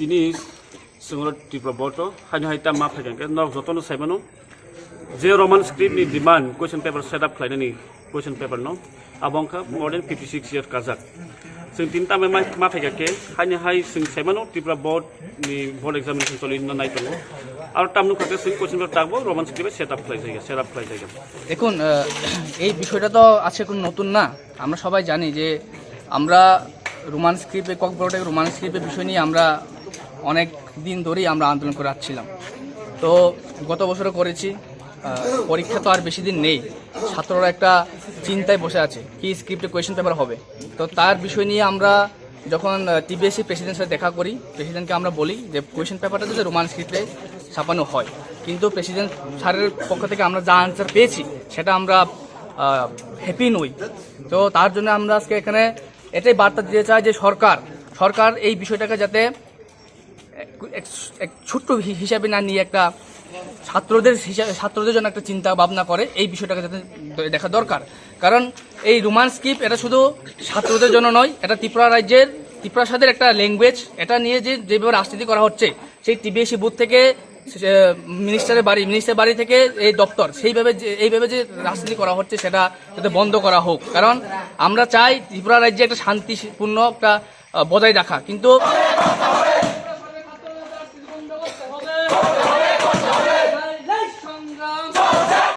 তিনি সিঙ্গুর ত্রিপুরা বোর্ড হানি হাইতা मा फैगोन के नक जतन साइबानो जे रोमान स्क्रिप्ट नि demand question paper set up खालायनायनि क्वेश्चन पेपर नो आबंखा मोर देन 56 इयर्स काजाक जों तीन टाइम मा फैगोन के हानि हाय जों साइबानो त्रिपुरा बोर्ड नि बोर्ड एग्जामिनेशन सलिनो नायतो আর টামনু খাতে সেই কোশ্চেন পেপার টাকবো রোমান স্ক্রিপ্টে সেট আপ খাই জায়গা দেখুন এই বিষয়টা তো আছে কোনো নতুন না। আমরা সবাই জানি যে আমরা রোমান স্ক্রিপ্টে ককবোর্ডের রোমান স্ক্রিপ্টের বিষয় নিয়ে আমরা অনেক দিন ধরেই আমরা আন্দোলন করে আসছিলাম। তো গত বছরও করেছি। পরীক্ষা তো আর বেশি দিন নেই, ছাত্ররা একটা চিন্তায় বসে আছে কি স্ক্রিপ্টে কোয়েশ্চেন পেপার হবে। তো তার বিষয় নিয়ে আমরা যখন টিবিএসসি প্রেসিডেন্টের সাথে দেখা করি, প্রেসিডেন্টকে আমরা বলি যে কোয়েশ্চেন পেপারটা যদি রোমান স্ক্রিপ্টে ছাপানো হয়, কিন্তু প্রেসিডেন্ট স্যারের পক্ষ থেকে আমরা যা আনসার পেয়েছি সেটা আমরা হ্যাপি নই। তো তার জন্য আমরা আজকে এখানে এটাই বার্তা দিতে চাই যে সরকার এই বিষয়টাকে যাতে এক ছোট্ট হিসাবে না নিয়ে একটা ছাত্রদের জন্য একটা চিন্তা ভাবনা করে, এই বিষয়টাকে যাতে দেখা দরকার। কারণ এই রোমান স্ক্রিপ্ট এটা শুধু ছাত্রদের জন্য নয়, এটা ত্রিপুরা স্বাদের একটা ল্যাঙ্গুয়েজ। এটা নিয়ে যেভাবে রাজনীতি করা হচ্ছে, সেই টিবিএসসি বুথ থেকে মিনিস্টার বাড়ি থেকে এই দপ্তর, এইভাবে যে রাজনীতি করা হচ্ছে সেটা যাতে বন্ধ করা হোক। কারণ আমরা চাই ত্রিপুরা রাজ্যে একটা শান্তিপূর্ণ একটা বজায় রাখা, কিন্তু